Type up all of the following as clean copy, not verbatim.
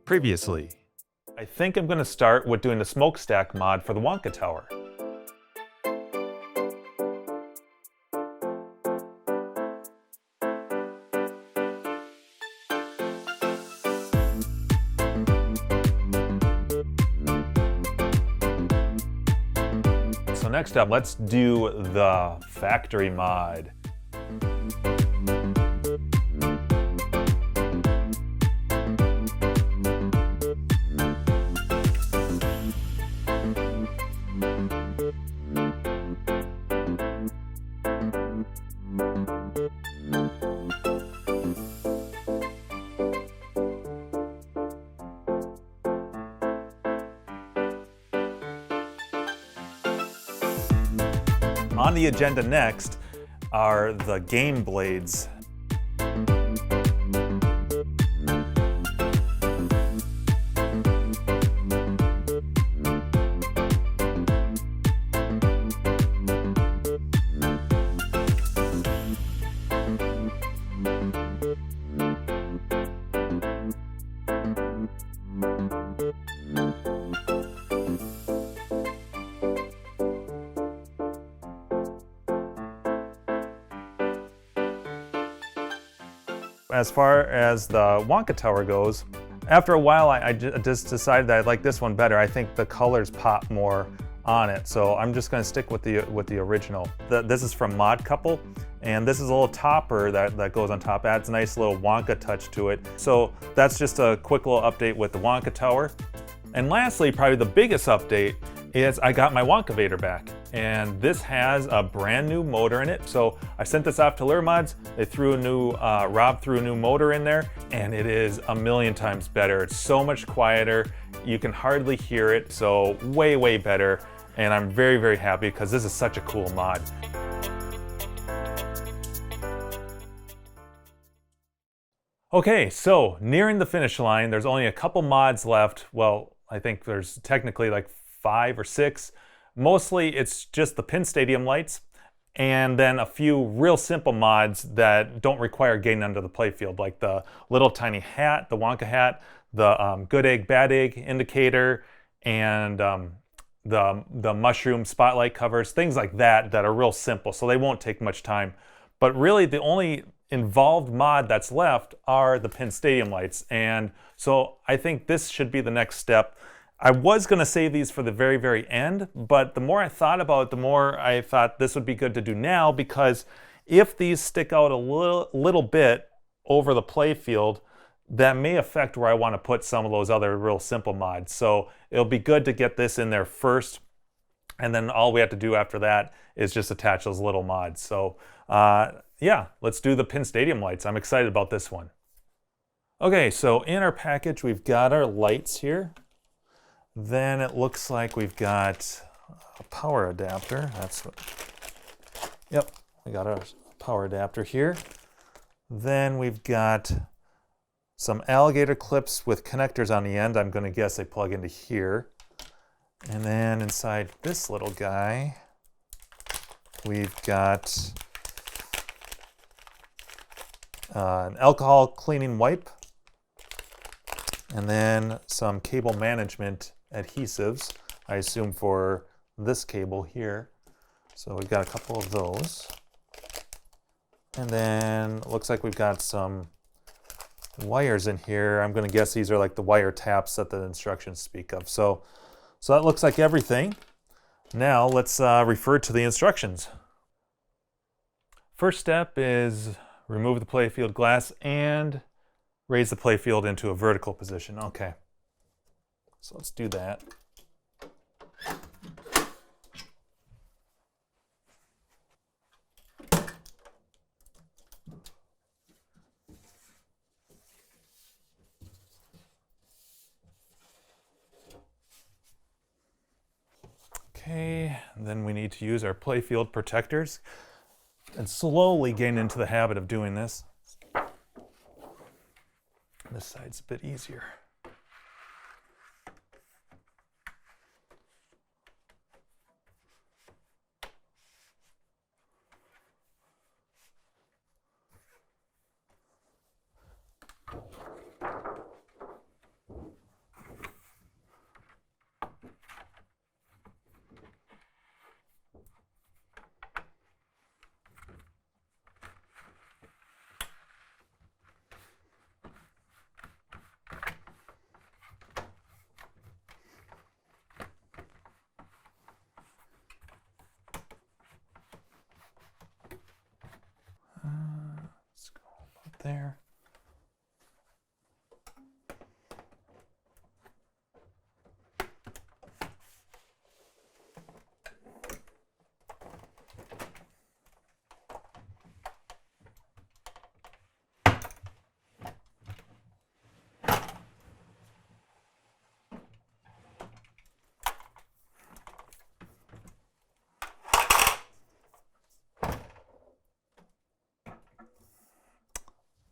Previously, I think I'm going to start with doing the smokestack mod for the Wonka tower. So next up, let's do the factory mod. On the agenda next are the game blades. As far as the Wonka tower goes, after a while I just decided that I like this one better. I think the colors pop more on it, so I'm just going to stick with the original. This is from Mod Couple, and this is a little topper that goes on top. Adds a nice little Wonka touch to it. So that's just a quick little update with the Wonka tower. And lastly, probably the biggest update is I got my Wonkavator back, and this has a brand new motor in it. So I sent this off to LureMods. They threw a new, Rob threw a new motor in there, and it is a million times better. It's so much quieter. You can hardly hear it, so way, way better. And I'm very, very happy because this is such a cool mod. Okay, so nearing the finish line, there's only a couple mods left. Well, I think there's technically like 5 or 6. Mostly it's just the Pin Stadium lights, and then a few real simple mods that don't require getting under the playfield, like the little tiny hat, the Wonka hat, the good egg, bad egg indicator, and the mushroom spotlight covers, things like that are real simple, so they won't take much time. But really the only involved mod that's left are the Pin Stadium lights, and so I think this should be the next step. I was going to save these for the very, very end, but the more I thought about it, the more I thought this would be good to do now, because if these stick out a little bit over the playfield, that may affect where I want to put some of those other real simple mods. So it'll be good to get this in there first, and then all we have to do after that is just attach those little mods. So yeah, let's do the Pin Stadium lights. I'm excited about this one. Okay, so in our package, we've got our lights here. Then it looks like we've got a power adapter. That's what, yep, we got our power adapter here. Then we've got some alligator clips with connectors on the end. I'm going to guess they plug into here. And then inside this little guy, we've got an alcohol cleaning wipe, and then some cable management adhesives, I assume for this cable here. So we've got a couple of those. And then it looks like we've got some wires in here. I'm going to guess these are like the wire taps that the instructions speak of. So that looks like everything. Now let's refer to the instructions. First step is remove the playfield glass and raise the playfield into a vertical position. Okay, so let's do that. Okay, and then we need to use our playfield protectors and slowly gain into the habit of doing this. This side's a bit easier. Let's go about there.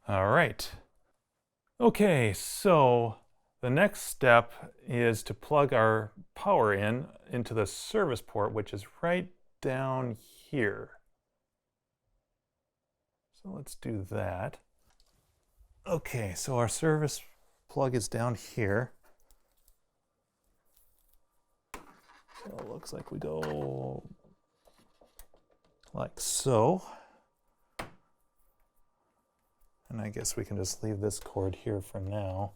All right. Okay, so the next step is to plug our power into the service port, which is right down here. So let's do that. Okay, so our service plug is down here. So it looks like we go like so. And I guess we can just leave this cord here for now.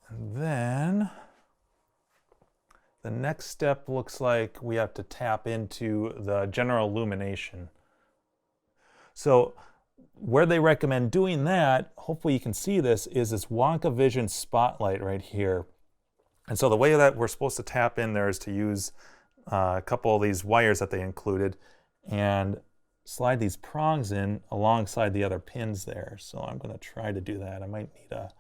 And then the next step looks like we have to tap into the general illumination. So where they recommend doing that, hopefully you can see this, is this Wonka Vision spotlight right here. And so the way that we're supposed to tap in there is to use a couple of these wires that they included and slide these prongs in alongside the other pins there. So I'm going to try to do that. I might need a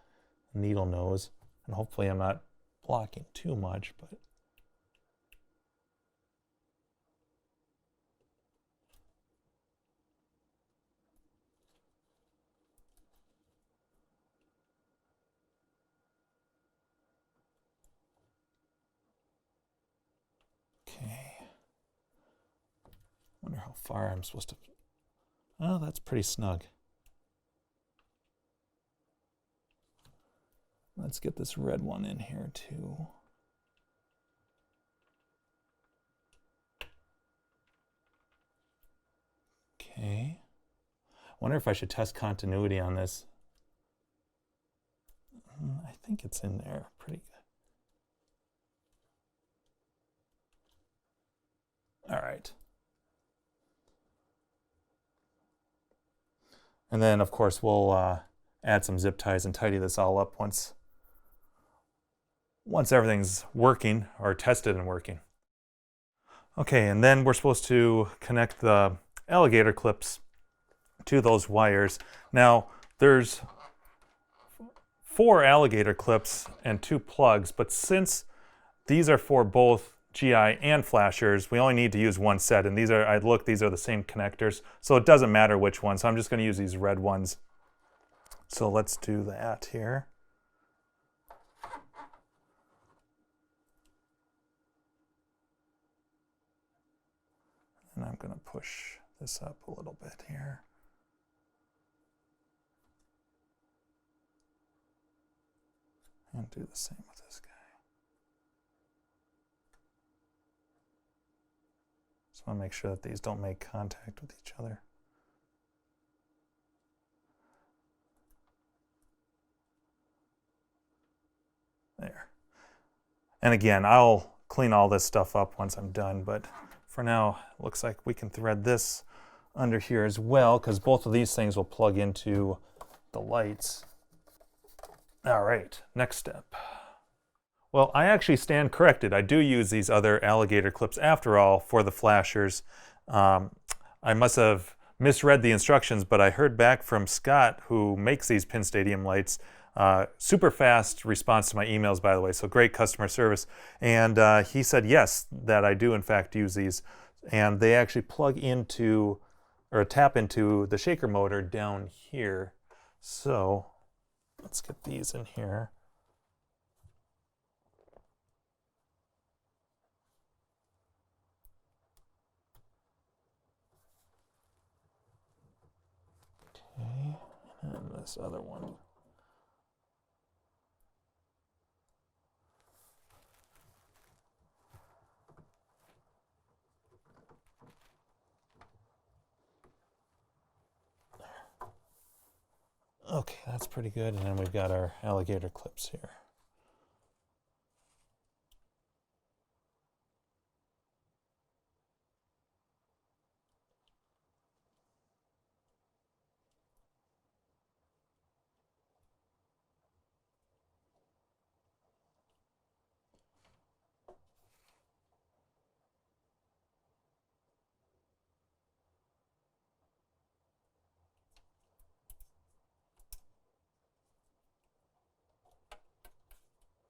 needle nose, and hopefully I'm not blocking too much, but okay. Wonder how far I'm supposed to. Oh, that's pretty snug. Let's get this red one in here too. Okay. Wonder if I should test continuity on this. I think it's in there pretty good. All right. And then, of course, we'll add some zip ties and tidy this all up once everything's working or tested and working. Okay, and then we're supposed to connect the alligator clips to those wires. Now, there's 4 alligator clips and 2 plugs, but since these are for both GI and flashers, we only need to use one set, and these are the same connectors, so it doesn't matter which one. So I'm just going to use these red ones. So let's do that here. And I'm going to push this up a little bit here. And do the same with this guy. Just want to make sure that these don't make contact with each other. There. And again, I'll clean all this stuff up once I'm done, but for now, it looks like we can thread this under here as well, because both of these things will plug into the lights. All right, next step. Well, I actually stand corrected. I do use these other alligator clips after all for the flashers. I must have misread the instructions, but I heard back from Scott, who makes these Pin Stadium lights. Super fast response to my emails, by the way, so great customer service. And he said yes, that I do in fact use these. And they actually plug into, or a tap into the shaker motor down here. So let's get these in here. Okay, and this other one. Okay, that's pretty good. And then we've got our alligator clips here.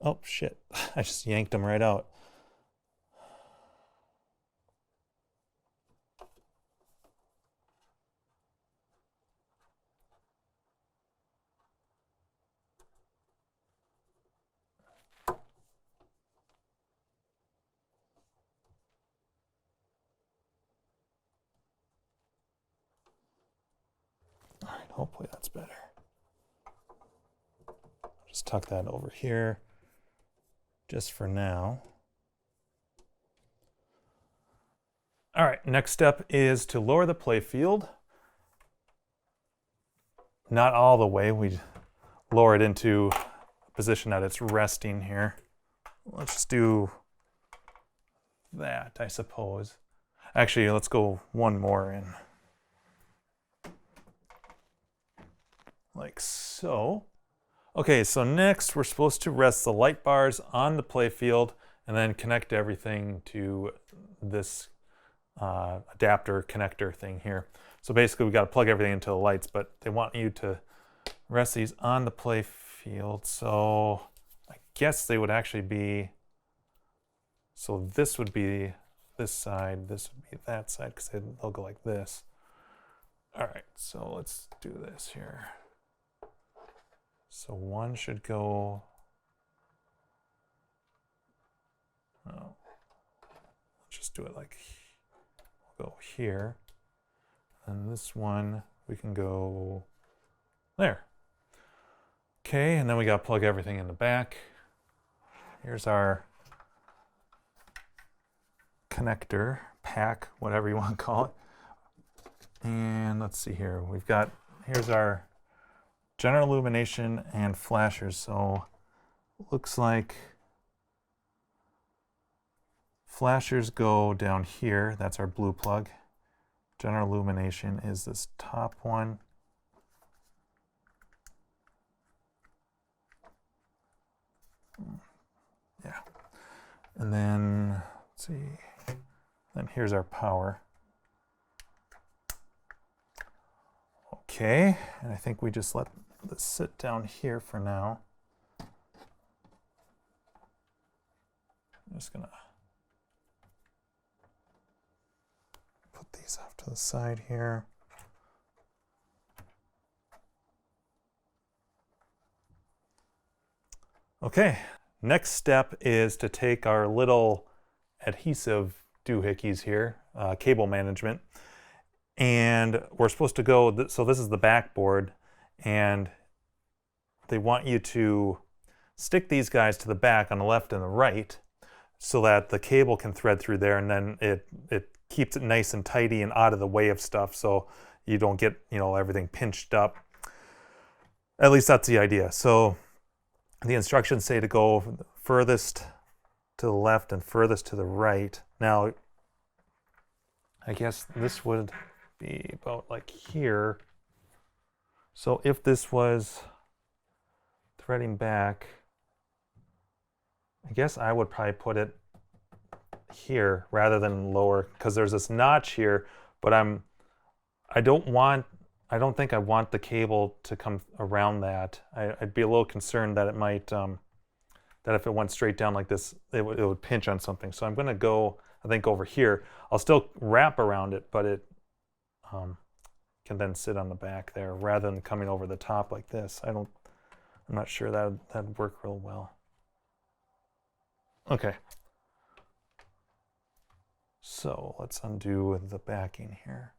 Oh, shit. I just yanked them right out. All right, hopefully that's better. Just tuck that over here just for now. All right, next step is to lower the playfield. Not all the way, we lower it into a position that it's resting here. Let's just do that, I suppose. Actually, let's go one more in. Like so. Okay, so next we're supposed to rest the light bars on the playfield and then connect everything to this adapter connector thing here. So basically we got to plug everything into the lights, but they want you to rest these on the playfield. So I guess they would actually be, so this would be this side, this would be that side, because they'll go like this. All right, so let's do this here. So one should go, oh, let's just do it like, we'll go here. And this one, we can go there. Okay, and then we got to plug everything in the back. Here's our connector, pack, whatever you want to call it. And let's see here, here's our general illumination and flashers. So looks like flashers go down here. That's our blue plug. General illumination is this top one. Yeah. And then, let's see, then here's our power. Okay, and I think we just let this sit down here for now. I'm just gonna put these off to the side here. Okay, next step is to take our little adhesive doohickeys here, cable management, and we're supposed to go, so this is the backboard, and they want you to stick these guys to the back on the left and the right so that the cable can thread through there, and then it keeps it nice and tidy and out of the way of stuff so you don't get, everything pinched up. At least that's the idea. So the instructions say to go furthest to the left and furthest to the right. Now, I guess this would be about like here. So if this was threading back, I guess I would probably put it here rather than lower, because there's this notch here, but I don't think I want the cable to come around that. I'd be a little concerned that it might, that if it went straight down like this, it would pinch on something. So I'm gonna go, I think, over here. I'll still wrap around it, but can then sit on the back there rather than coming over the top like this. I'm not sure that'd work real well. Okay. So let's undo the backing here.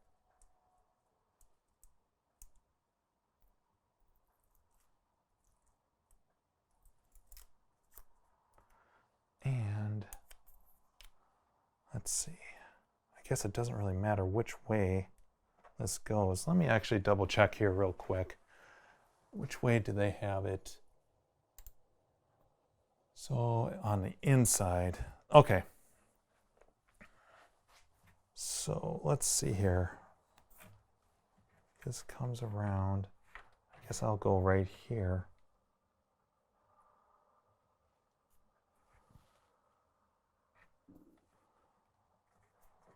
And let's see. I guess it doesn't really matter which way this goes. Let me actually double check here real quick. Which way do they have it? So on the inside. Okay. So let's see here. This comes around. I guess I'll go right here.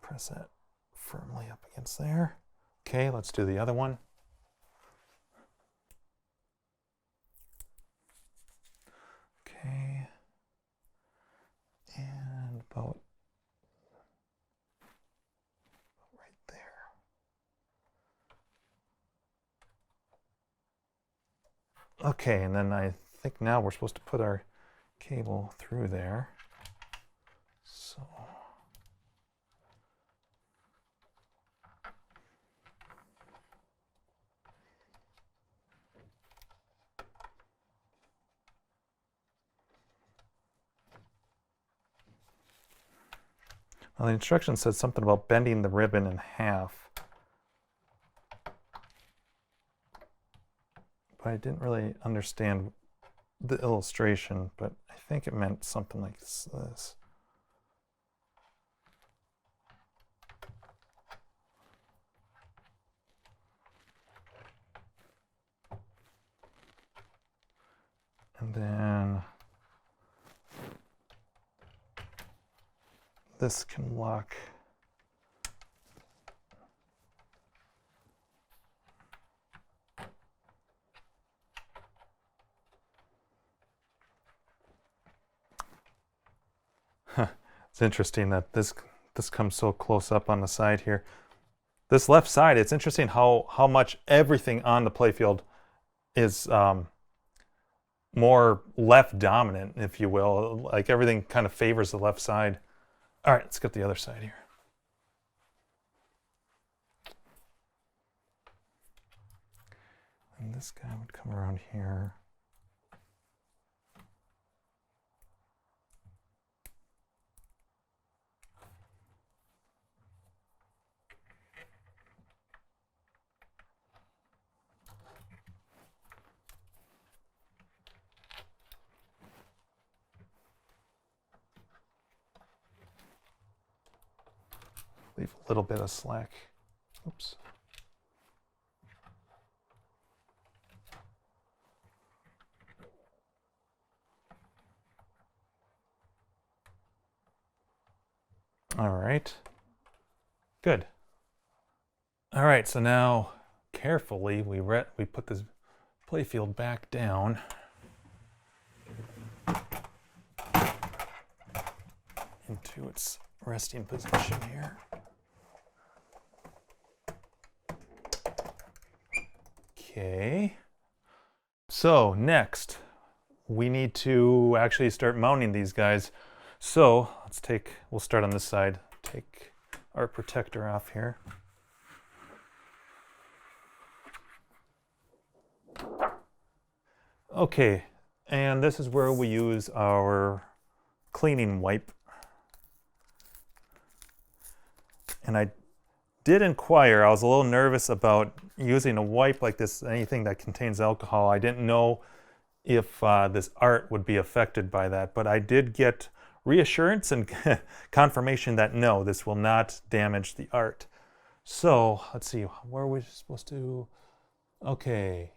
Press that firmly up against there. Okay, let's do the other one. Okay. And about right there. Okay, and then I think now we're supposed to put our cable through there. So well, the instructions said something about bending the ribbon in half. But I didn't really understand the illustration, but I think it meant something like this. And then this can lock. It's interesting that this comes so close up on the side here. This left side, it's interesting how much everything on the playfield is more left dominant, if you will. Like everything kind of favors the left side. All right, let's get the other side here. And this guy would come around here. Leave a little bit of slack. Oops. All right. Good. All right, so now carefully we put this playfield back down. Into its resting position here. Okay. So next, we need to actually start mounting these guys. So we'll start on this side. Take our protector off here. Okay, and this is where we use our cleaning wipe. And I did inquire, I was a little nervous about using a wipe like this, anything that contains alcohol. I didn't know if this art would be affected by that, but I did get reassurance and confirmation that no, this will not damage the art. So let's see, where are we supposed to? Okay.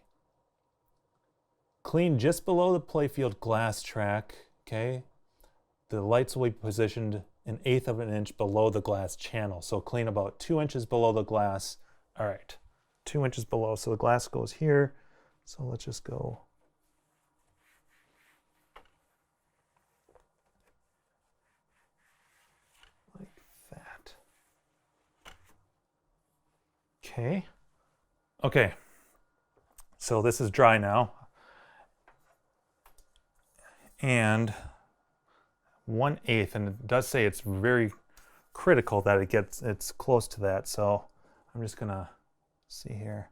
Clean just below the playfield glass track, okay? The lights will be positioned 1/8 of an inch below the glass channel. So clean about 2 inches below the glass. All right, 2 inches below. So the glass goes here. So let's just go. Like that. Okay. Okay, so this is dry now. And 1/8, and it does say it's very critical that it's close to that. So I'm just gonna see here,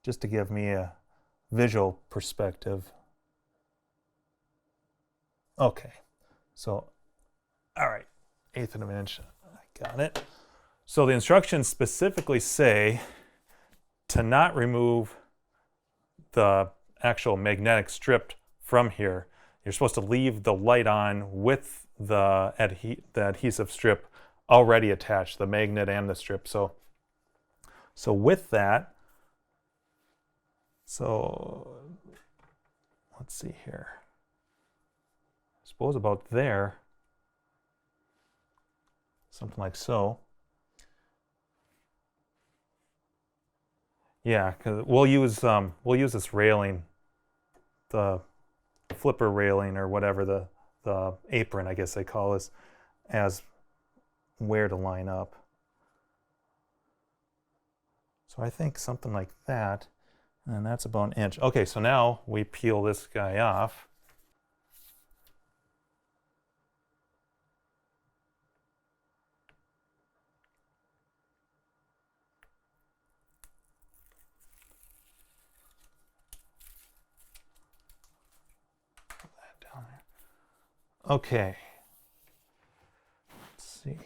just to give me a visual perspective. Okay, so all right, 1/8 of an inch, I got it. So the instructions specifically say to not remove the actual magnetic strip from here. You're supposed to leave the light on with the adhesive strip already attached, the magnet and the strip. So with that, so let's see here. I suppose about there, something like so. Yeah, because we'll use this railing, the flipper railing or whatever, the apron, I guess they call this, as where to line up. So I think something like that, and that's about an inch. Okay, so now we peel this guy off. Okay, let's see here.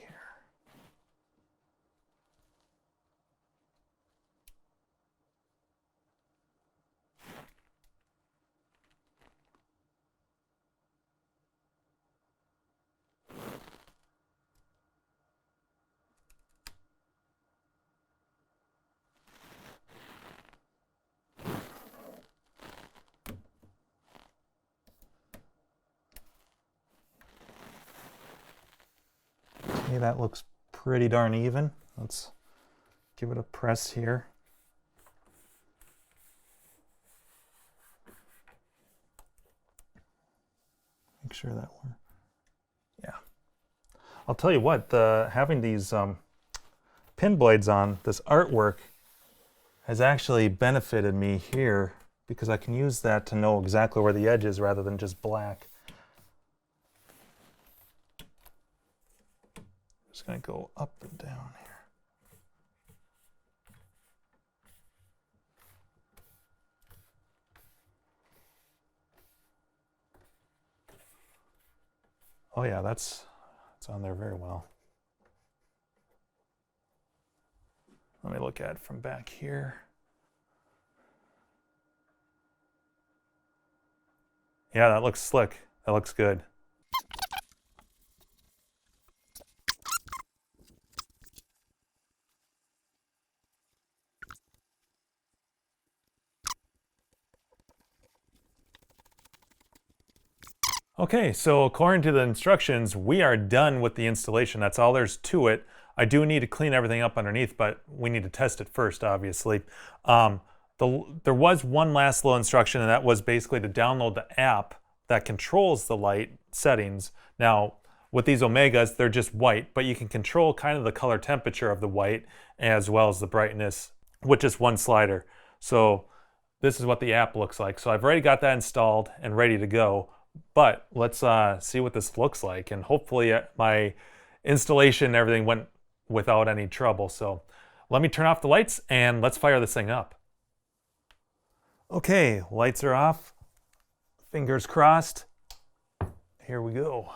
Okay, that looks pretty darn even. Let's give it a press here. Make sure that we're, yeah. I'll tell you what, having these pin blades on, this artwork, has actually benefited me here because I can use that to know exactly where the edge is rather than just black. Just going to go up and down here. Oh yeah, that's on there very well. Let me look at it from back here. Yeah, that looks slick. That looks good. Okay, so according to the instructions, we are done with the installation. That's all there's to it. I do need to clean everything up underneath, but we need to test it first, obviously. There was one last little instruction, and that was basically to download the app that controls the light settings. Now, with these Omegas, they're just white, but you can control kind of the color temperature of the white as well as the brightness with just one slider. So this is what the app looks like. So I've already got that installed and ready to go. But let's see what this looks like, and hopefully my installation and everything went without any trouble. So let me turn off the lights and let's fire this thing up. Okay, lights are off. Fingers crossed. Here we go.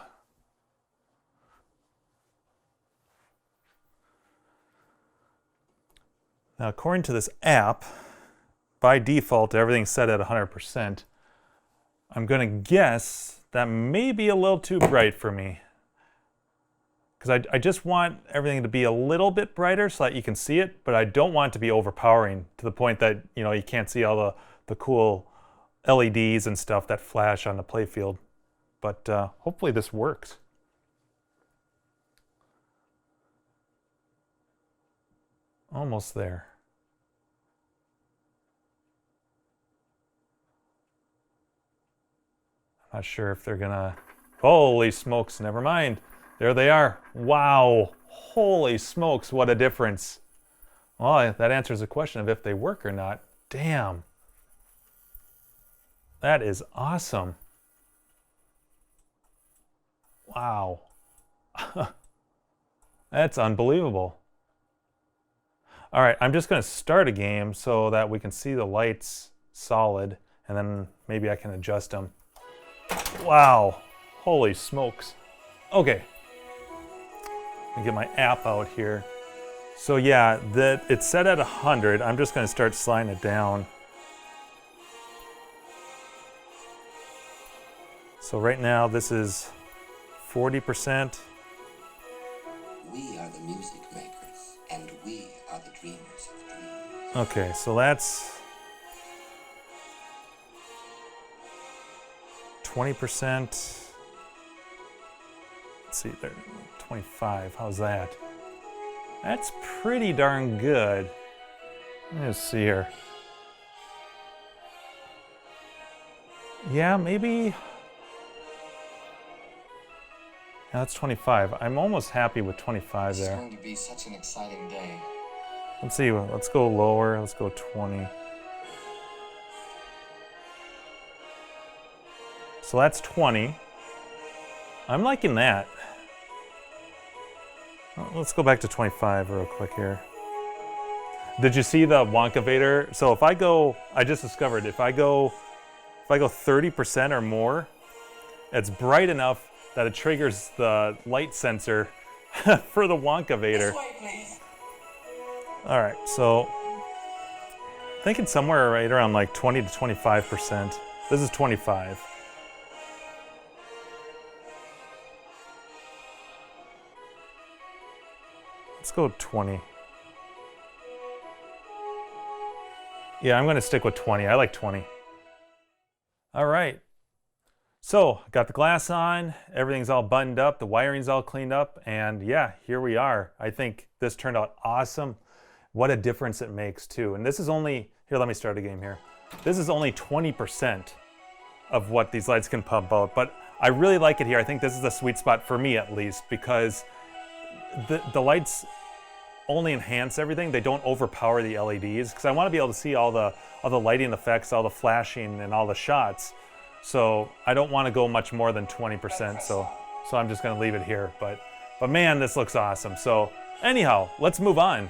Now, according to this app, by default, everything's set at 100%. I'm going to guess that may be a little too bright for me. Because I just want everything to be a little bit brighter so that you can see it, but I don't want it to be overpowering to the point that, you know, you can't see all the cool LEDs and stuff that flash on the playfield. But hopefully this works. Almost there. Not sure if they're gonna, holy smokes, never mind. There they are. Wow, holy smokes, what a difference. Well, that answers the question of if they work or not. Damn. That is awesome. Wow. That's unbelievable. All right, I'm just going to start a game so that we can see the lights solid, and then maybe I can adjust them. Wow. Holy smokes. Okay. Let me get my app out here. So yeah, it's set at 100. I'm just going to start sliding it down. So right now this is 40%. We are the music makers, and we are the dreamers of dreams. Okay, so that's 20%. Let's see there, 25. How's that? That's pretty darn good. Let's see here. Yeah, maybe. That's 25. I'm almost happy with 25 there. It's going to be such an exciting day. Let's see, let's go lower. Let's go 20. So that's 20. I'm liking that. Let's go back to 25 real quick here. Did you see the Wonka Vader? So if I go, I just discovered if I go 30% or more, it's bright enough that it triggers the light sensor for the Wonka Vader. This way, please. All right, so thinking somewhere right around like 20 to 25%. This is 25. Let's go 20. Yeah, I'm gonna stick with 20. I like 20. All right. So, got the glass on, everything's all buttoned up, the wiring's all cleaned up, and yeah, here we are. I think this turned out awesome. What a difference it makes too. And this is only, here, let me start a game here. This is only 20% of what these lights can pump out, but I really like it here. I think this is the sweet spot for me at least, because the lights only enhance everything. They don't overpower the LEDs, because I want to be able to see all the lighting effects, all the flashing and all the shots. So I don't want to go much more than 20%, so I'm just going to leave it here. But man, this looks awesome. So anyhow, let's move on.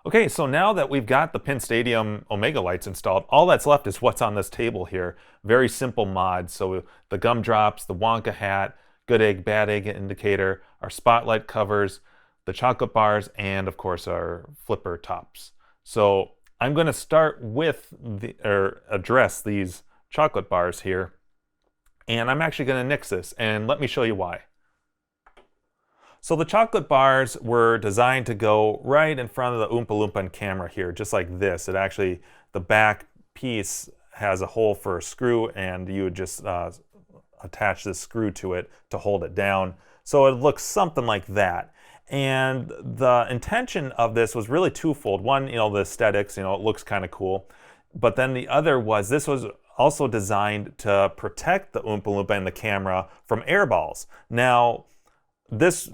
Okay, so now that we've got the Pin Stadium Omega lights installed, all that's left is what's on this table here. Very simple mods. So the gumdrops, the Wonka hat, good egg, bad egg indicator, our spotlight covers, the chocolate bars, and of course our flipper tops. So I'm going to start with address these chocolate bars here, and I'm actually going to nix this, and let me show you why. So the chocolate bars were designed to go right in front of the Oompa Loompa camera here, just like this. It actually, the back piece has a hole for a screw, and you would just attach this screw to it to hold it down. So it looks something like that. And the intention of this was really twofold. One, the aesthetics, it looks kind of cool. But then the other was, this was also designed to protect the Oompa Loompa and the camera from air balls. Now, this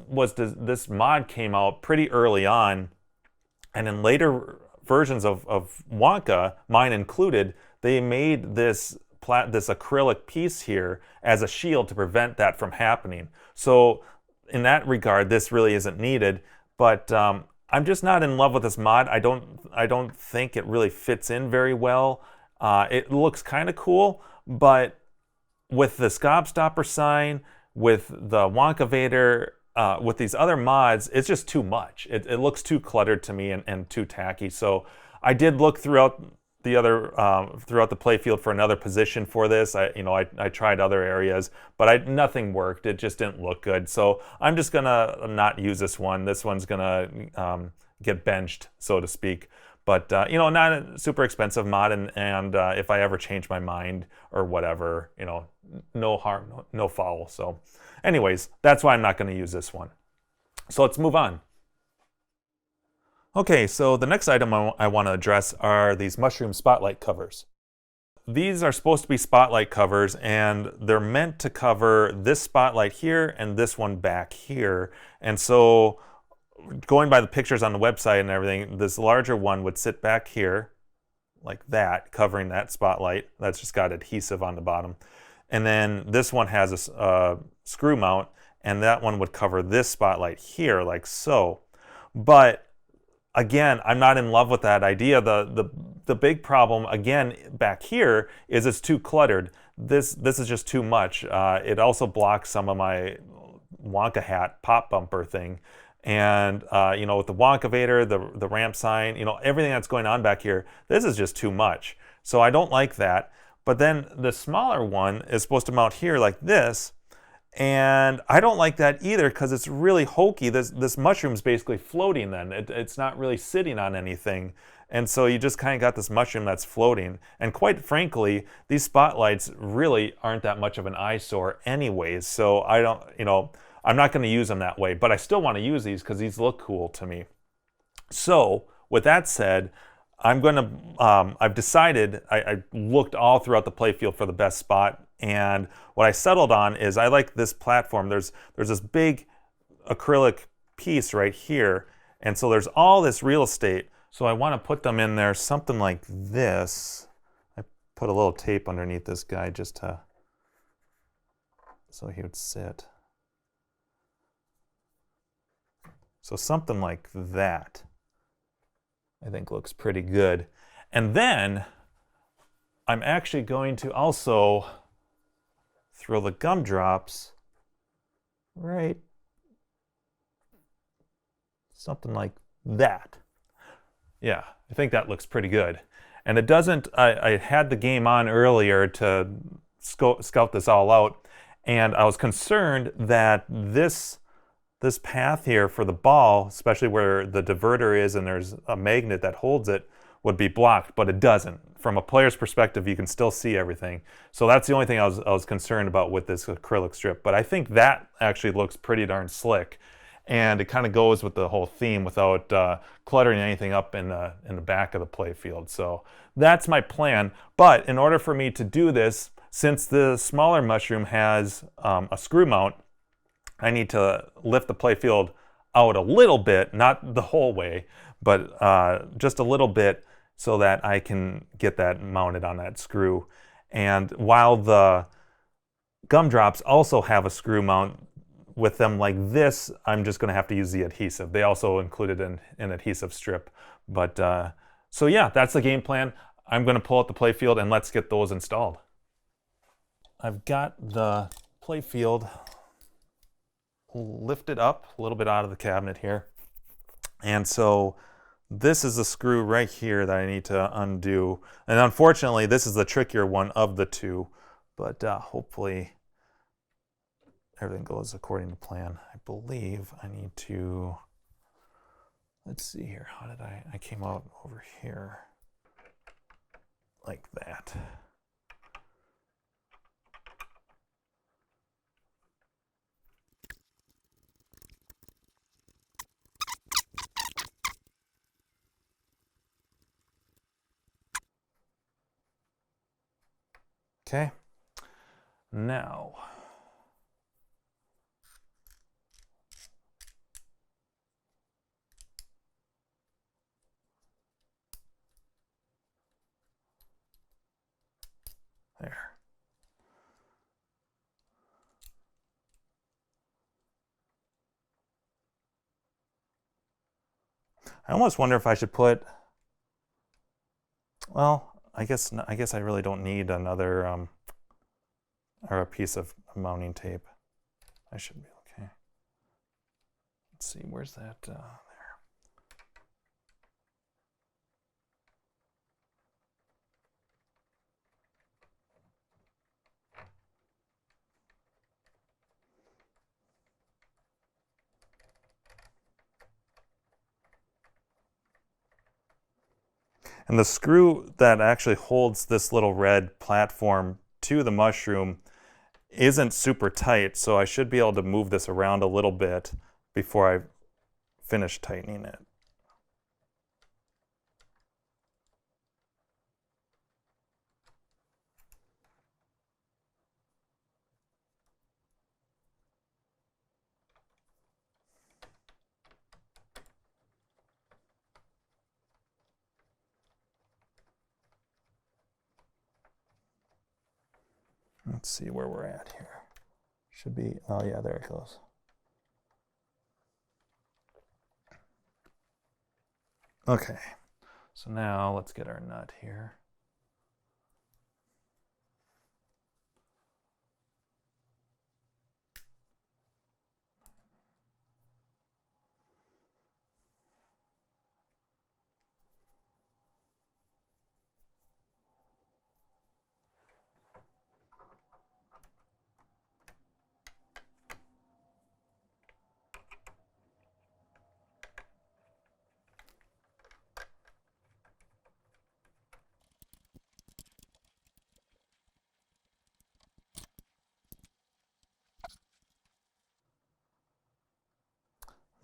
mod came out pretty early on, and in later versions of Wonka, mine included, they made this acrylic piece here as a shield to prevent that from happening. So in that regard, this really isn't needed, but I'm just not in love with this mod. I don't think it really fits in very well. It looks kind of cool, but with the Gobstopper sign, with the Wonka Vader, with these other mods, it's just too much. It looks too cluttered to me and too tacky. So I did look throughout the playfield for another position for this. I tried other areas, but nothing worked. It just didn't look good. So I'm just gonna not use this one. This one's gonna get benched, so to speak. But not a super expensive mod, and if I ever change my mind or whatever, no harm, no foul. So anyways, that's why I'm not going to use this one. So let's move on. Okay, so the next item I want to address are these mushroom spotlight covers. These are supposed to be spotlight covers, and they're meant to cover this spotlight here and this one back here. And so going by the pictures on the website and everything, this larger one would sit back here like that, covering that spotlight. That's just got adhesive on the bottom. And then this one has a screw mount, and that one would cover this spotlight here, like so. But again, I'm not in love with that idea. The big problem, again, back here is it's too cluttered. This is just too much. It also blocks some of my Wonka hat pop bumper thing. And, you know, with the Wonka Vader, the ramp sign, you know, everything that's going on back here, this is just too much. So I don't like that. But then the smaller one is supposed to mount here like this. And I don't like that either because it's really hokey. This mushroom's basically floating then. It's not really sitting on anything. And so you just kind of got this mushroom that's floating. And quite frankly, these spotlights really aren't that much of an eyesore anyways. So I don't, you know, I'm not going to use them that way. But I still want to use these because these look cool to me. So with that said, I've decided, I looked all throughout the playfield for the best spot, and what I settled on is I like this platform. There's this big acrylic piece right here, and so there's all this real estate. So I want to put them in there something like this. I put a little tape underneath this guy just to, so he would sit. So something like that, I think looks pretty good. And then I'm actually going to also throw the gumdrops right, something like that. Yeah, I think that looks pretty good. And it doesn't, I had the game on earlier to scout this all out, and I was concerned that this path here for the ball, especially where the diverter is and there's a magnet that holds it, would be blocked, but it doesn't. From a player's perspective, you can still see everything. So that's the only thing I was concerned about with this acrylic strip. But I think that actually looks pretty darn slick. And it kind of goes with the whole theme without cluttering anything up in the back of the playfield. So that's my plan. But in order for me to do this, since the smaller mushroom has a screw mount, I need to lift the playfield out a little bit, not the whole way, but just a little bit so that I can get that mounted on that screw. And while the gumdrops also have a screw mount with them like this, I'm just going to have to use the adhesive. They also included an adhesive strip. But so yeah, that's the game plan. I'm going to pull out the playfield and let's get those installed. I've got the playfield lifted up a little bit out of the cabinet here. And so this is the screw right here that I need to undo. And unfortunately, this is the trickier one of the two, but hopefully everything goes according to plan. I believe I need to, let's see here. How did I came out over here like that. Okay, now there. I almost wonder if I should put, well, I guess I really don't need another or a piece of mounting tape. I should be okay. Let's see, where's that? There. And the screw that actually holds this little red platform to the mushroom isn't super tight, so I should be able to move this around a little bit before I finish tightening it. Let's see where we're at here. Should be, oh yeah, there it goes. Okay, so now let's get our nut here.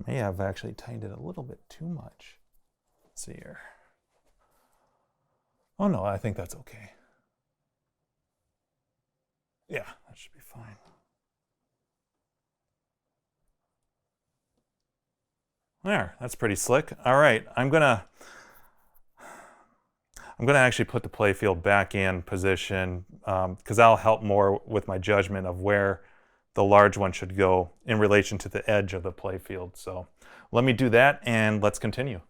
May have actually tightened it a little bit too much. Let's see here. Oh no, I think that's okay. Yeah, that should be fine. There, that's pretty slick. All right, I'm gonna actually put the playfield back in position because that'll help more with my judgment of where the large one should go in relation to the edge of the playfield. So let me do that and let's continue.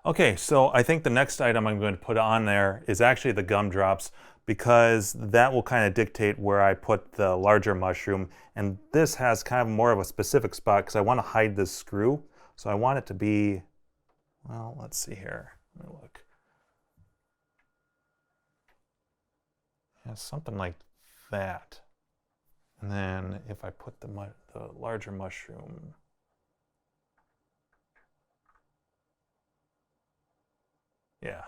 Okay, so I think the next item I'm going to put on there is actually the gumdrops because that will kind of dictate where I put the larger mushroom. And this has kind of more of a specific spot because I want to hide this screw. So I want it to be, well, let's see here. Let me look. Yeah, something like that. And then if I put the larger mushroom, yeah,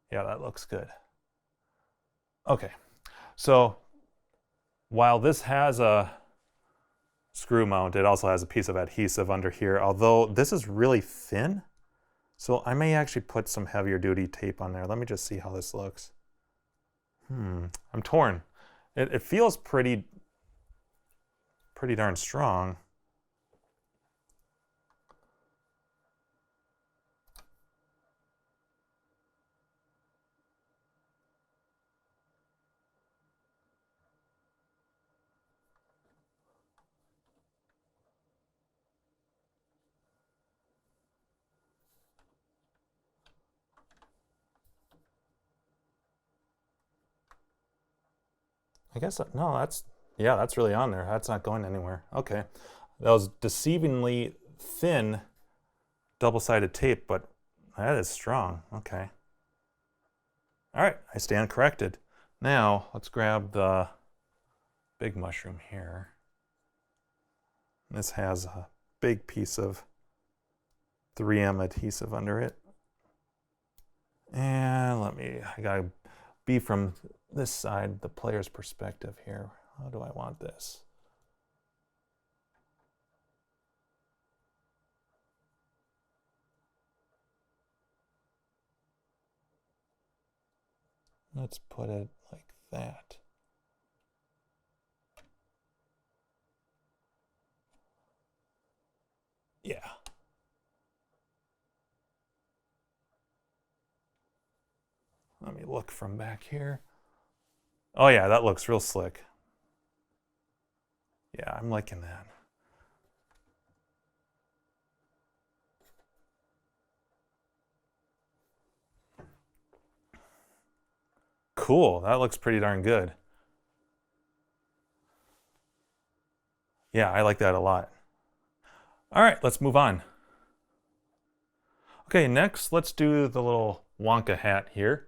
that looks good. Okay, so while this has a screw mount, it also has a piece of adhesive under here, although this is really thin. So I may actually put some heavier duty tape on there. Let me just see how this looks. I'm torn. It feels pretty darn strong. I guess, no, that's really on there. That's not going anywhere. Okay. That was deceivingly thin double-sided tape, but that is strong. Okay. All right, I stand corrected. Now, let's grab the big mushroom here. This has a big piece of 3M adhesive under it. And I gotta be from this side, the player's perspective here. How do I want this? Let's put it like that. Yeah. Let me look from back here. Oh yeah, that looks real slick. Yeah, I'm liking that. Cool, that looks pretty darn good. Yeah, I like that a lot. All right, let's move on. Okay, next, let's do the little Wonka hat here.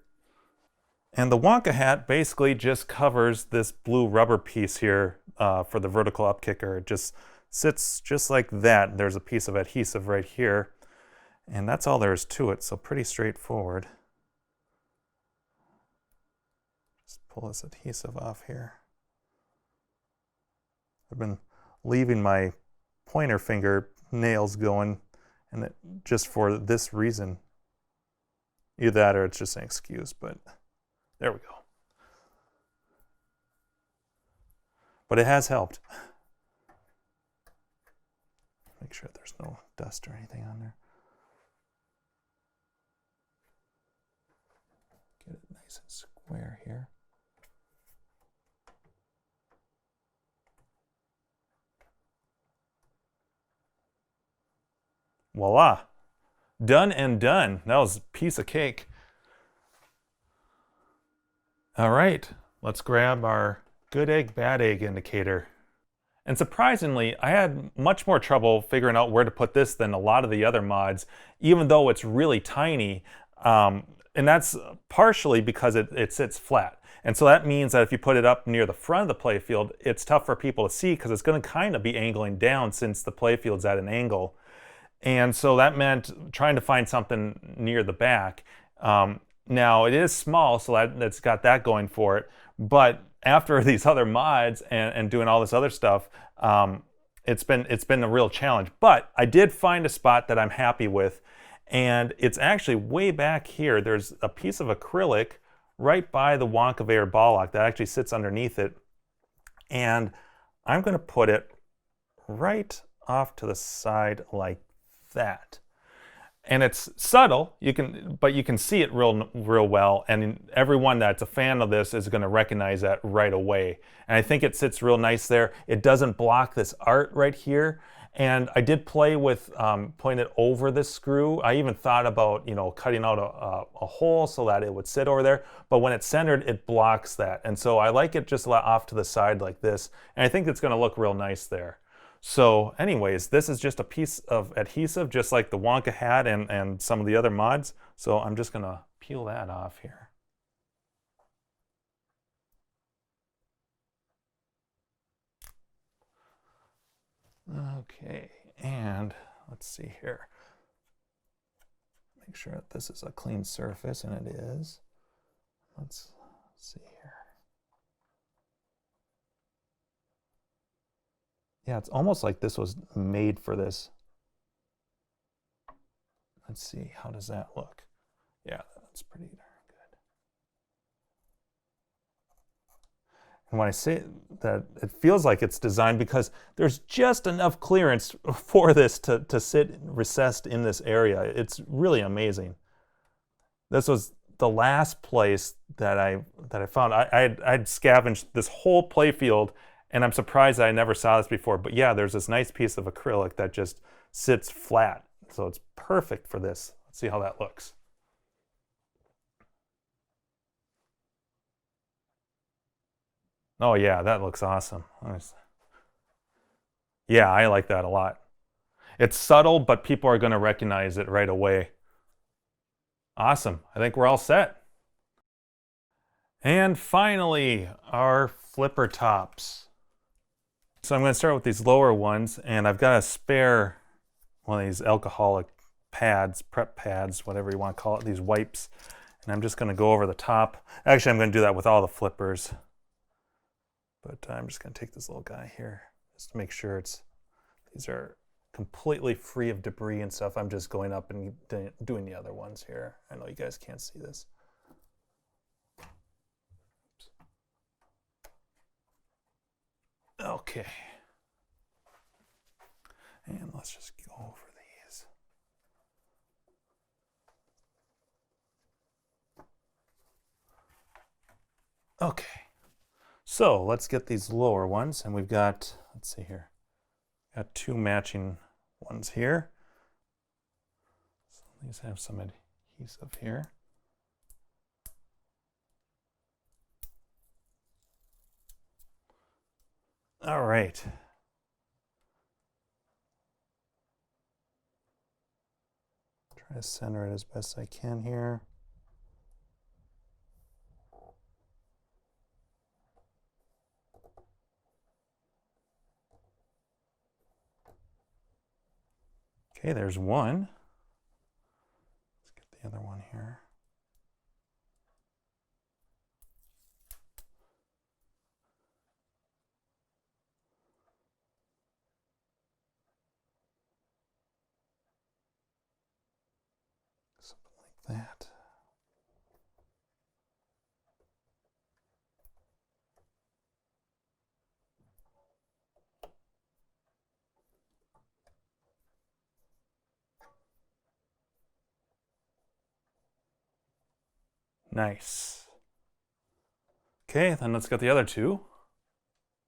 And the Wonka hat basically just covers this blue rubber piece here for the vertical up kicker. It just sits just like that. There's a piece of adhesive right here. And that's all there is to it, so pretty straightforward. Just pull this adhesive off here. I've been leaving my pointer finger nails going, and just for this reason. Either that or it's just an excuse, but there we go. But it has helped. Make sure there's no dust or anything on there. Get it nice and square here. Voila. Done and done. That was a piece of cake. All right, let's grab our good egg, bad egg indicator. And surprisingly, I had much more trouble figuring out where to put this than a lot of the other mods, even though it's really tiny. And that's partially because it sits flat. And so that means that if you put it up near the front of the playfield, it's tough for people to see because it's going to kind of be angling down since the playfield's at an angle. And so that meant trying to find something near the back. Now it is small, so that's got that going for it. But after these other mods and doing all this other stuff, it's been a real challenge. But I did find a spot that I'm happy with, and it's actually way back here. There's a piece of acrylic right by the Wonka ball lock that actually sits underneath it, and I'm going to put it right off to the side like that. And it's subtle, but you can see it real well, and everyone that's a fan of this is going to recognize that right away. And I think it sits real nice there. It doesn't block this art right here. And I did play with putting it over this screw. I even thought about, cutting out a hole so that it would sit over there. But when it's centered, it blocks that. And so I like it just off to the side like this. And I think it's going to look real nice there. So anyways, this is just a piece of adhesive, just like the Wonka had and some of the other mods. So I'm just going to peel that off here. Okay, and let's see here. Make sure that this is a clean surface, and it is. Let's see here. Yeah, it's almost like this was made for this. Let's see, how does that look? Yeah, that's pretty darn good. And when I say that, it feels like it's designed because there's just enough clearance for this to sit recessed in this area. It's really amazing. This was the last place that I found. I'd scavenged this whole playfield, and I'm surprised that I never saw this before. But yeah, there's this nice piece of acrylic that just sits flat. So it's perfect for this. Let's see how that looks. Oh yeah, that looks awesome. Yeah, I like that a lot. It's subtle, but people are going to recognize it right away. Awesome. I think we're all set. And finally, our flipper tops. So I'm going to start with these lower ones, and I've got a spare one of these alcoholic pads, prep pads, whatever you want to call it, these wipes. And I'm just going to go over the top. Actually, I'm going to do that with all the flippers. But I'm just going to take this little guy here just to make sure these are completely free of debris and stuff. I'm just going up and doing the other ones here. I know you guys can't see this. Okay. And let's just go over these. Okay. So let's get these lower ones, and we've got, let's see here, got two matching ones here. So these have some adhesive here. All right. Try to center it as best I can here. Okay, there's one. Let's get the other one here. Something like that. Nice. Okay, then let's get the other two.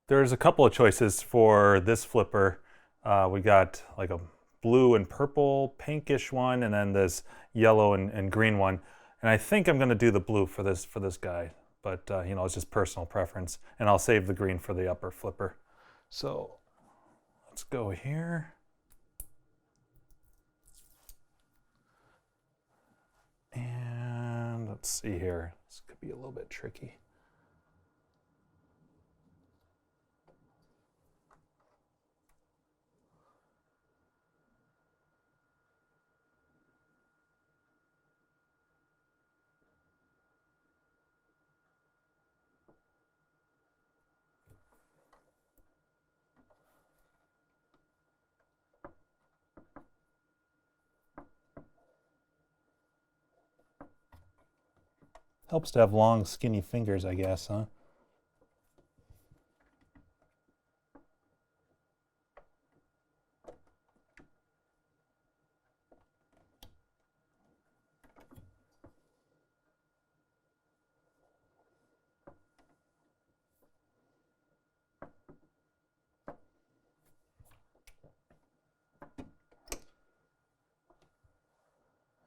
There's a couple of choices for this flipper. We got like a blue and purple, pinkish one, and then this yellow and green one. And I think I'm going to do the blue for this guy, but you know, it's just personal preference. And I'll save the green for the upper flipper. So let's go here. And let's see here. This could be a little bit tricky. Helps to have long, skinny fingers, I guess, huh?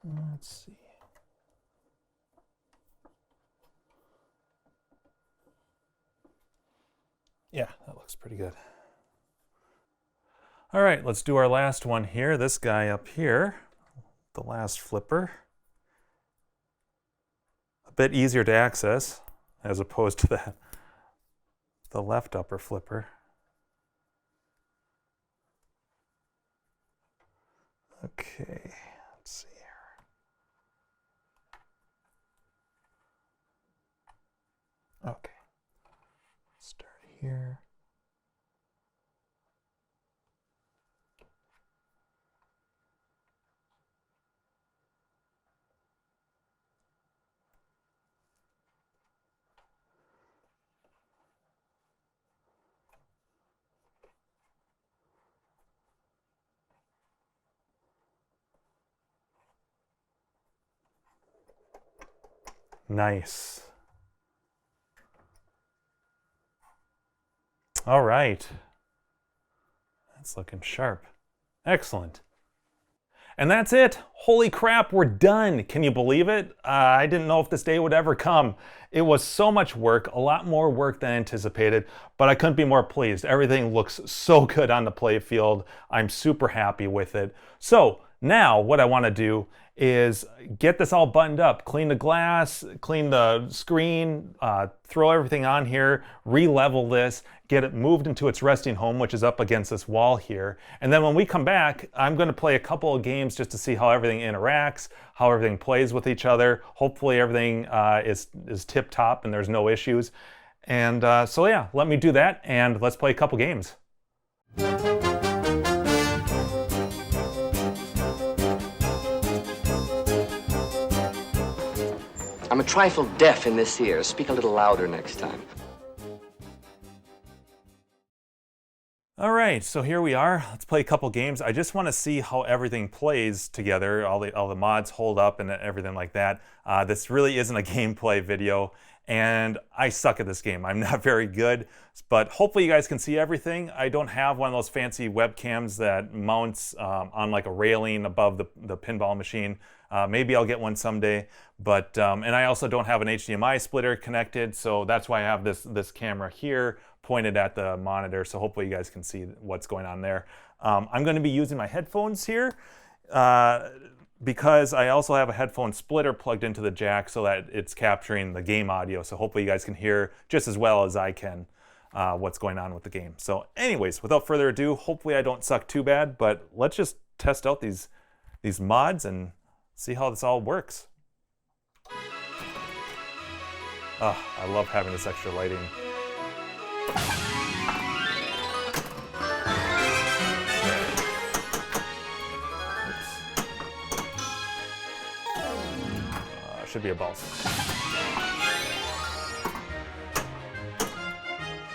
Let's see. Yeah, that looks pretty good. All right, let's do our last one here. This guy up here, the last flipper. A bit easier to access as opposed to the left upper flipper. Okay, let's see here. Okay. Start here. Nice. All right. That's looking sharp. Excellent. And that's it. Holy crap, we're done. Can you believe it? I didn't know if this day would ever come. It was so much work, a lot more work than anticipated, but I couldn't be more pleased. Everything looks so good on the playfield. I'm super happy with it. So now what I want to do is get this all buttoned up, clean the glass, clean the screen, throw everything on here, re-level this, get it moved into its resting home, which is up against this wall here. And then when we come back, I'm going to play a couple of games just to see how everything interacts, how everything plays with each other. Hopefully everything is tip-top and there's no issues. And so yeah, let me do that and let's play a couple games. I'm a trifle deaf in this ear. Speak a little louder next time. All right, so here we are. Let's play a couple games. I just want to see how everything plays together, all the mods hold up and everything like that. This really isn't a gameplay video, and I suck at this game. I'm not very good, but hopefully you guys can see everything. I don't have one of those fancy webcams that mounts on like a railing above the pinball machine. Maybe I'll get one someday, but and I also don't have an HDMI splitter connected, so that's why I have this camera here pointed at the monitor, so hopefully you guys can see what's going on there. I'm going to be using my headphones here because I also have a headphone splitter plugged into the jack so that it's capturing the game audio, so hopefully you guys can hear just as well as I can what's going on with the game. So anyways, without further ado, hopefully I don't suck too bad, but let's just test out these mods and see how this all works. Oh, I love having this extra lighting. Should be a ball.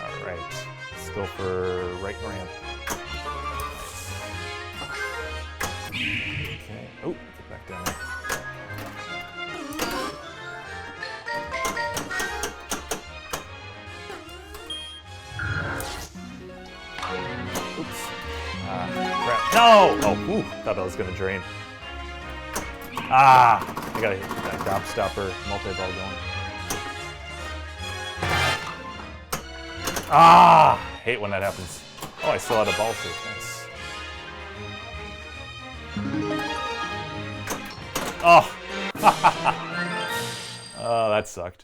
All right, let's go for right ramp. Okay. Oh, get back down there. Oops. Crap. No! Oh, ooh. thought I was gonna drain. Ah! I gotta hit that gobstopper multi-ball going. Ah! Hate when that happens. Oh, I still had a ball save. Nice. Oh! Oh, that sucked.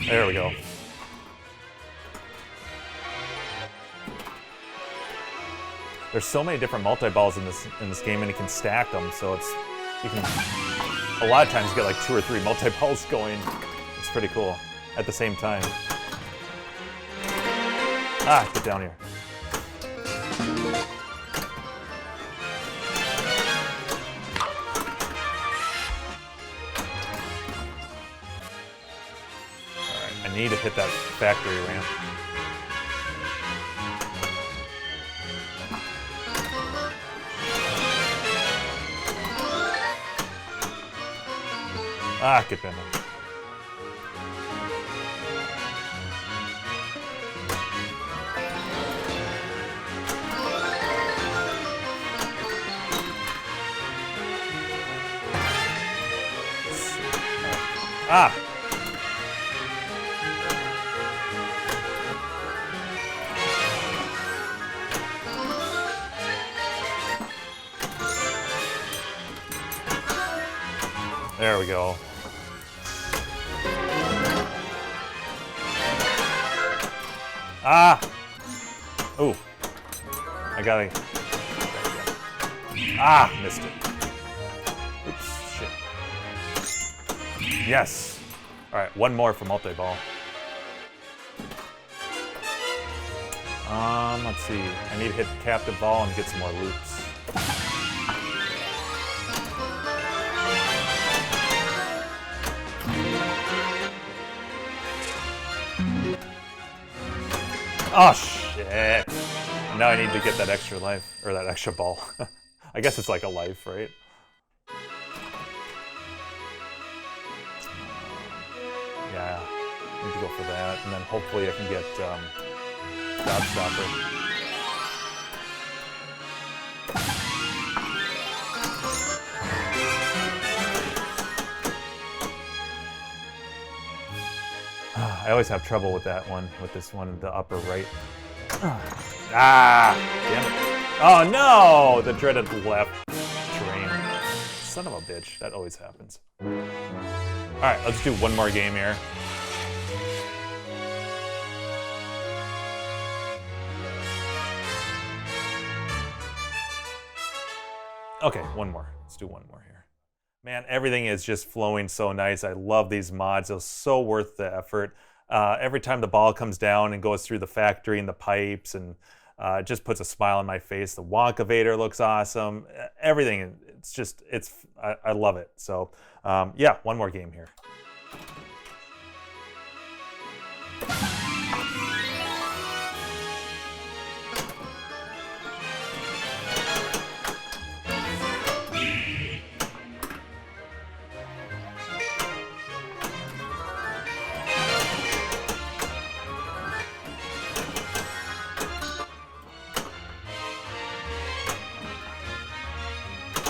There we go. There's so many different multi-balls in this game, and you can stack them, so you can a lot of times get like 2 or 3 multi-balls going. It's pretty cool at the same time. Ah, get down here. Alright, I need to hit that factory ramp. Ah, get down there. Ah! There we go. Ah! Ooh. I gotta... Ah! Missed it. Oops, shit. Yes! Alright, one more for multi-ball. Let's see. I need to hit captive ball and get some more loops. Oh, shit. Now I need to get that extra life, or that extra ball. I guess it's like a life, right? Yeah, I need to go for that, and then hopefully I can get Gobstopper. I always have trouble with that one, with this one, the upper right. Ah, damn it. Oh no, the dreaded left train. Son of a bitch, that always happens. All right, let's do one more game here. Okay, one more. Let's do one more here. Man, everything is just flowing so nice. I love these mods. They're so worth the effort. Every time the ball comes down and goes through the factory and the pipes, and it just puts a smile on my face. The Wonka Vader looks awesome. Everything, it's just, I love it. So yeah, one more game here.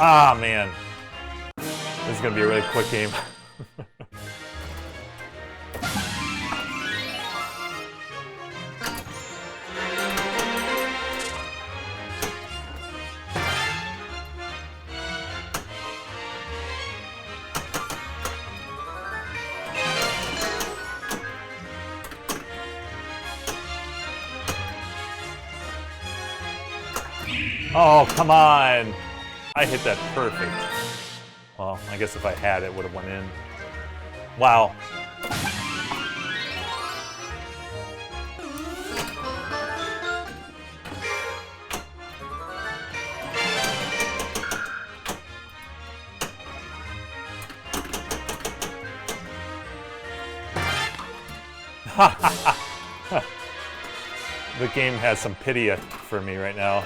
Ah, man. This is going to be a really quick game. Oh, come on. I hit that perfect. Well, I guess if I had it, would have went in. Wow. The game has some pity for me right now.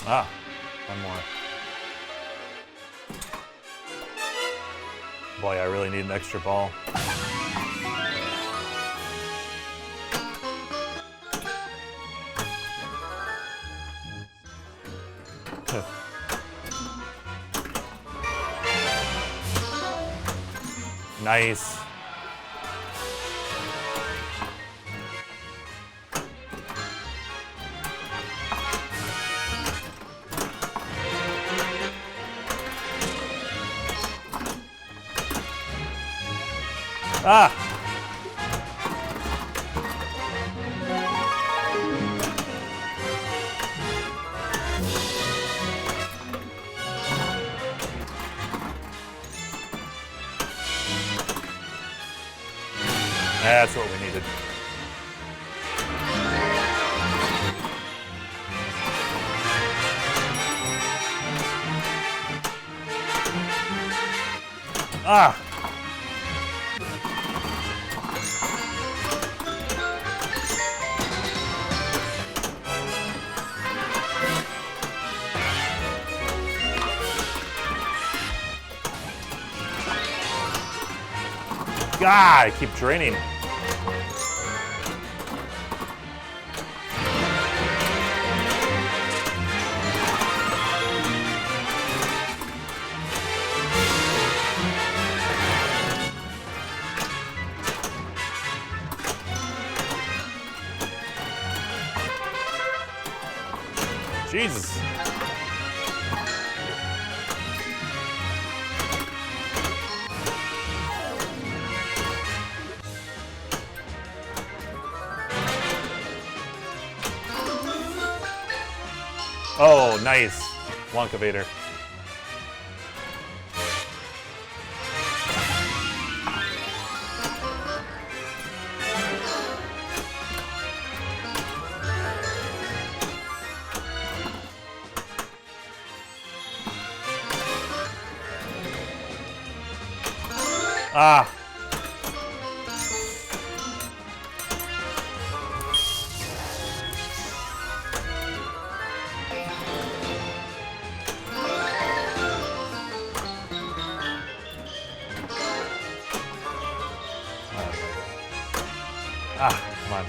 Ah, one more. Boy, I really need an extra ball. Nice. Ah! That's what we needed. Ah! God, I keep draining. Jesus. Oh, nice. Wonka Vader. Ah. Ah, come on.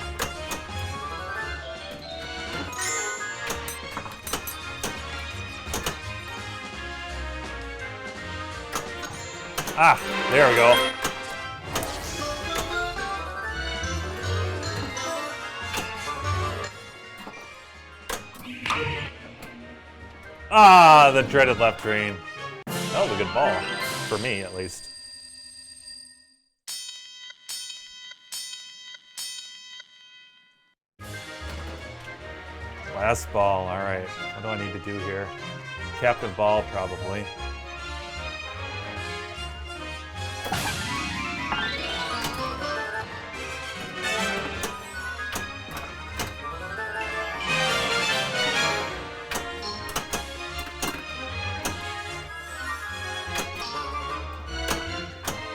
Ah, there we go. Ah, the dreaded left drain. That was a good ball, for me at least. Last ball, all right. What do I need to do here? Captain ball, probably.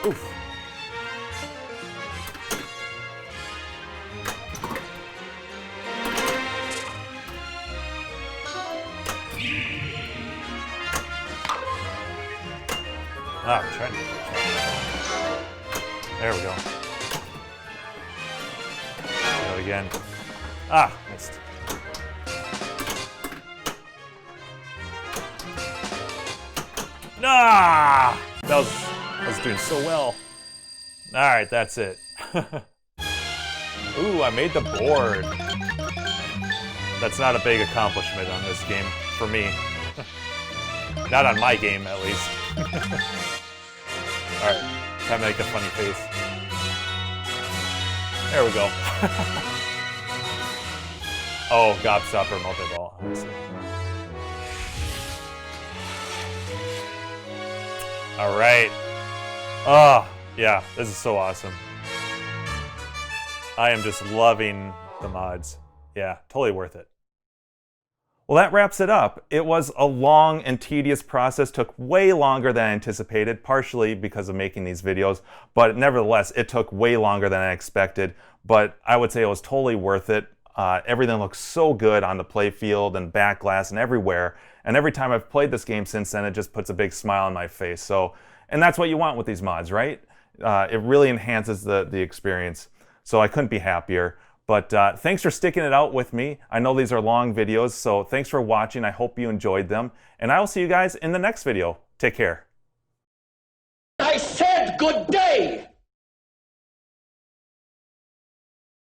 Oof. Ah, I'm trying to. There we go. Go again. Ah, missed. Nah! That was doing so well. All right, that's it. Ooh, I made the board. That's not a big accomplishment on this game, for me. Not on my game, at least. Alright, time to make a funny face. There we go. Oh, gobstopper multi-ball. Alright. Oh, yeah, this is so awesome. I am just loving the mods. Yeah, totally worth it. Well, that wraps it up. It was a long and tedious process, took way longer than I anticipated, partially because of making these videos, but nevertheless, it took way longer than I expected, but I would say it was totally worth it. Everything looks so good on the playfield and back glass and everywhere. And every time I've played this game since then, it just puts a big smile on my face. So, and that's what you want with these mods, right? It really enhances the experience. So I couldn't be happier. But thanks for sticking it out with me. I know these are long videos, so thanks for watching. I hope you enjoyed them. And I will see you guys in the next video. Take care. I said good day!